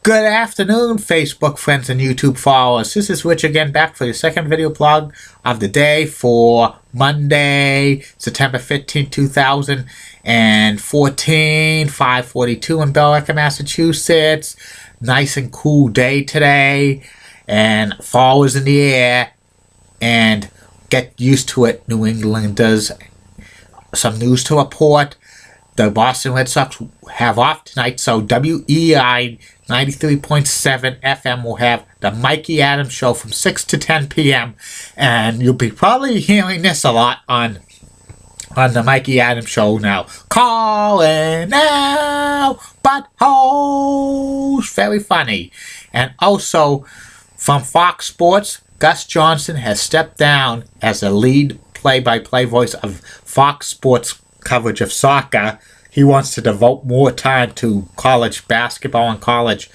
Good afternoon, Facebook friends and YouTube followers. This is Rich again, back for the second video blog of the day for Monday, September 15, 2014, 5:42 in Billerica, Massachusetts. Nice and cool day today, and fall is in the air, and get used to it, New Englanders. Some news to report. The Boston Red Sox have off tonight, so WEI 93.7 FM will have the Mikey Adams Show from 6 to 10 p.m. And you'll be probably hearing this a lot on the Mikey Adams Show now. Calling now, buttholes. Very funny. And also, from Fox Sports, Gus Johnson has stepped down as the lead play-by-play voice of Fox Sports coverage of soccer. He wants to devote more time to college basketball and college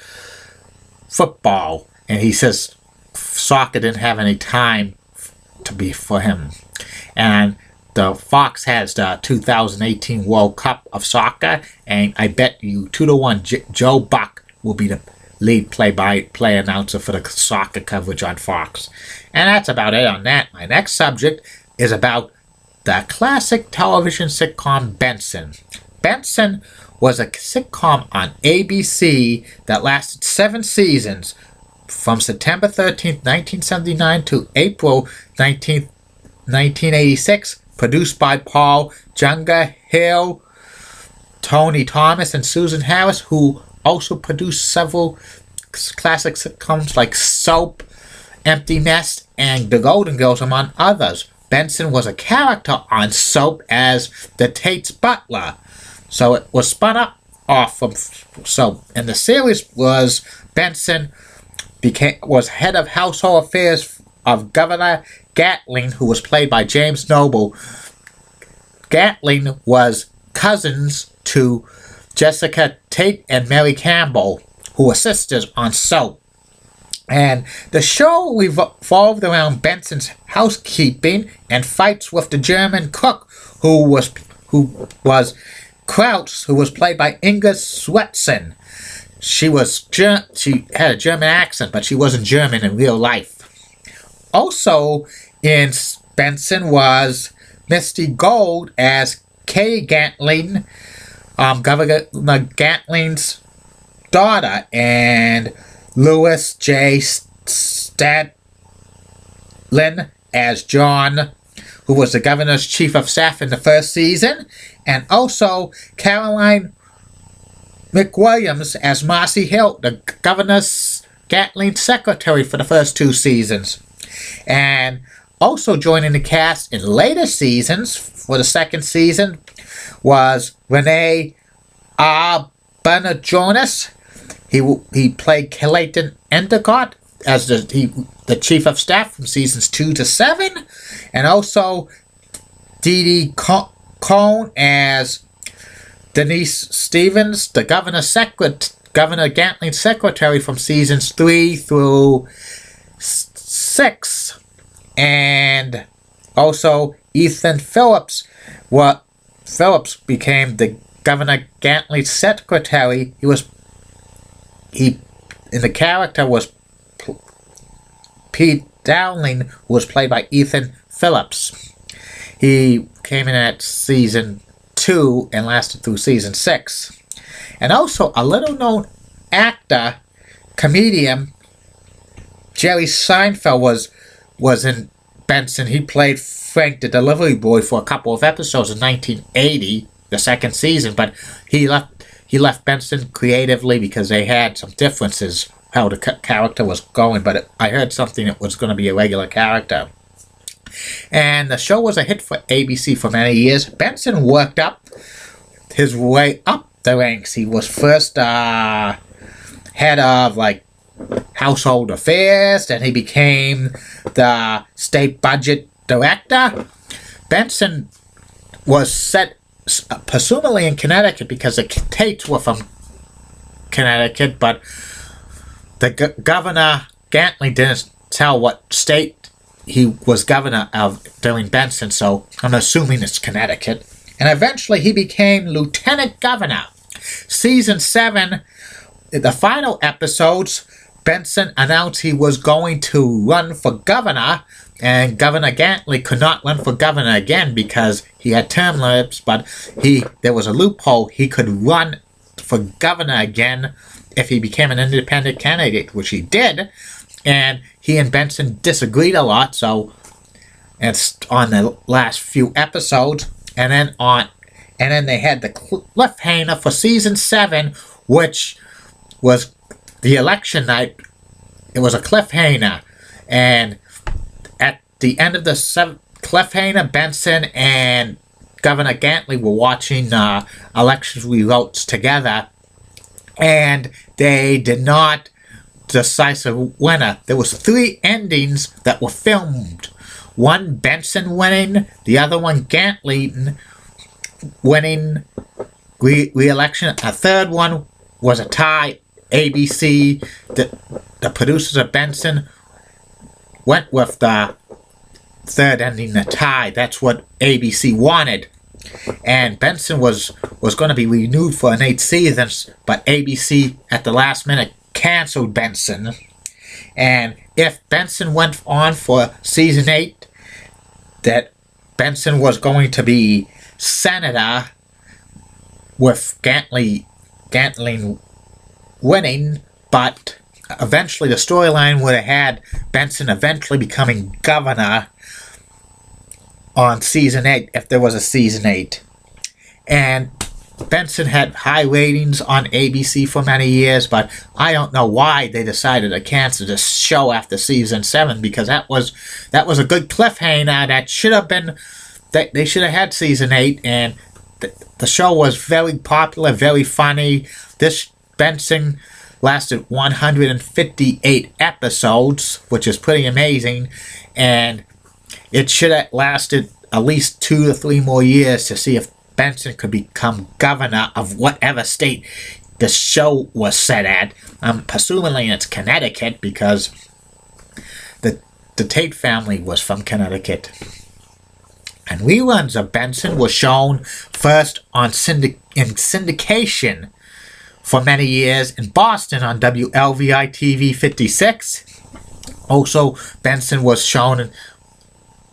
football, and he says soccer didn't have any time to be for him. And the Fox has the 2018 World Cup of Soccer, and I bet you 2-1 Joe Buck will be the lead play-by-play announcer for the soccer coverage on Fox. And that's about it on that. My next subject is about the classic television sitcom Benson. Benson was a sitcom on ABC that lasted 7 seasons, from September 13th, 1979 to April 19th, 1986, produced by Paul Hill, Tony Thomas, and Susan Harris, who also produced several classic sitcoms like Soap, Empty Nest, and The Golden Girls, among others. Benson was a character on Soap as the Tate's butler, so it was spun off from Soap. And the series was Benson was head of household affairs of Governor Gatling, who was played by James Noble. Gatling was cousins to Jessica Tate and Mary Campbell, who were sisters on Soap. And the show revolved around Benson's housekeeping and fights with the German cook, who was Kraus, who was played by Inga Swetson. She had a German accent, but she wasn't German in real life. Also in Benson was Misty Gold as Kay Gatling, Governor Gatling's daughter, and Louis J. Stadlin as John, who was the governor's chief of staff in the first season, and also Caroline McWilliams as Marcy Hill, the governor's Gatling's secretary for the first 2 seasons. And also joining the cast in later seasons for the second season was Renee Jonas. He played Clayton Endicott as the chief of staff from seasons 2 to 7, and also Dee Dee Cohn as Denise Stevens, the Governor Gatling's secretary from seasons 3 through 6, and also Ethan Phillips. Phillips became the Governor Gatling's secretary. The character was Pete Dowling, who was played by Ethan Phillips. He came in at season 2 and lasted through season 6. And also a little-known actor, comedian, Jerry Seinfeld was in Benson. He played Frank the Delivery Boy for a couple of episodes in 1980, the second season, but he left Benson creatively because they had some differences how the character was going, but I heard something that was going to be a regular character. And the show was a hit for ABC for many years. Benson worked up his way up the ranks. He was first head of household affairs, then he became the state budget director. Benson was set presumably in Connecticut because the Tates were from Connecticut, but the Governor Gatling didn't tell what state he was governor of during Benson, so I'm assuming it's Connecticut. And eventually he became lieutenant governor. Season 7 in the final episodes, Benson announced he was going to run for governor, and Governor Gantley could not run for governor again because he had term limits, but there was a loophole. He could run for governor again if he became an independent candidate, which he did, and he and Benson disagreed a lot, so it's on the last few episodes, and then they had the cliffhanger for season 7, which was the election night. It was a cliffhanger, and at the end of the cliffhanger, Benson and Governor Gantley were watching election results together, and they did not decide a winner. There was 3 endings that were filmed. One, Benson winning, the other one, Gantley winning re-election. A third one was a tie. ABC, the producers of Benson, went with the third ending, the tie. That's what ABC wanted. And Benson was going to be renewed for an 8th season, but ABC at the last minute canceled Benson. And if Benson went on for season 8, that Benson was going to be senator with Gantley winning, but eventually the storyline would have had Benson eventually becoming governor on season 8 if there was a season 8. And Benson had high ratings on ABC for many years, but I don't know why they decided to cancel the show after season 7, because that was a good cliffhanger. That should have been, they should have had season 8, and the show was very popular, very funny. This Benson lasted 158 episodes, which is pretty amazing, and it should have lasted at least 2 to 3 more years to see if Benson could become governor of whatever state the show was set at. Presumably it's Connecticut, because the Tate family was from Connecticut. And reruns of Benson were shown first on in syndication for many years in Boston on WLVI-TV 56. Also, Benson was shown in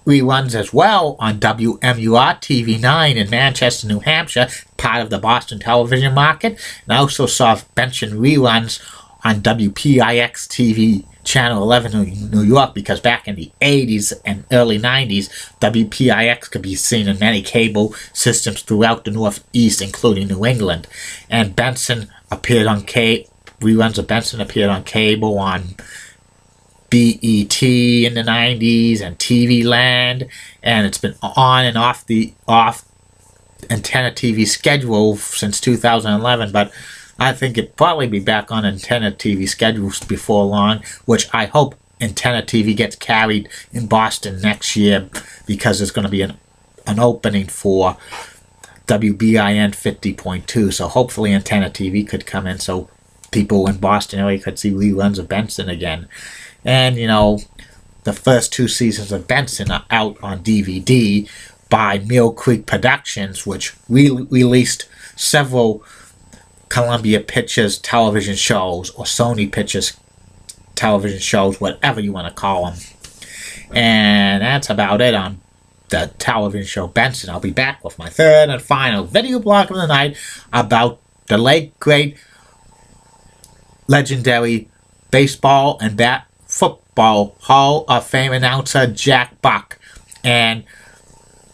reruns as well on WMUR-TV 9 in Manchester, New Hampshire, part of the Boston television market. And I also saw Benson reruns on WPIX-TV Channel 11 in New York, because back in the 80s and early 90s, WPIX could be seen in many cable systems throughout the Northeast, including New England. And Benson appeared on reruns of Benson appeared on cable on BET in the 90s and TV Land, and it's been on and off Antenna TV schedule since 2011, but I think it'll probably be back on Antenna TV schedules before long, which I hope Antenna TV gets carried in Boston next year, because there's going to be an opening for WBIN 50.2, so hopefully Antenna TV could come in so people in Boston area could see reruns of Benson again. And, you know, the first 2 seasons of Benson are out on DVD by Mill Creek Productions, which released several Columbia Pictures television shows, or Sony Pictures television shows, whatever you want to call them. And that's about it on the television show Benson. I'll be back with my third and final video blog of the night about the late, great, legendary baseball and football Hall of Fame announcer Jack Buck, and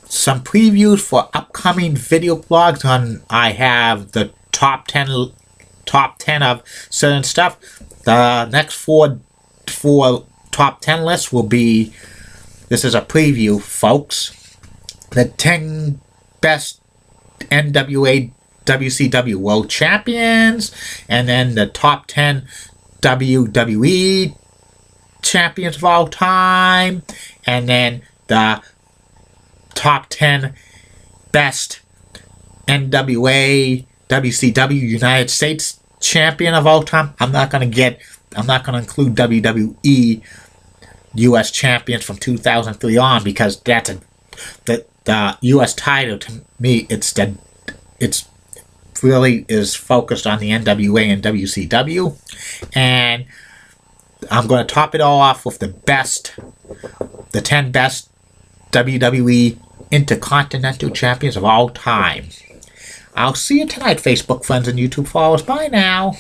some previews for upcoming video blogs on. I have the top 10 of certain stuff. The next four top 10 lists will be, this is a preview, folks, the 10 best NWA WCW World Champions, and then the top 10 WWE champions of all time, and then the top 10 best NWA WCW United States champion of all time. I'm not going to include WWE US champions from 2003 on, because that's the US title. To me, it's really is focused on the NWA and WCW. And I'm going to top it all off with the 10 best WWE Intercontinental Champions of all time. I'll see you tonight, Facebook friends and YouTube followers. Bye now.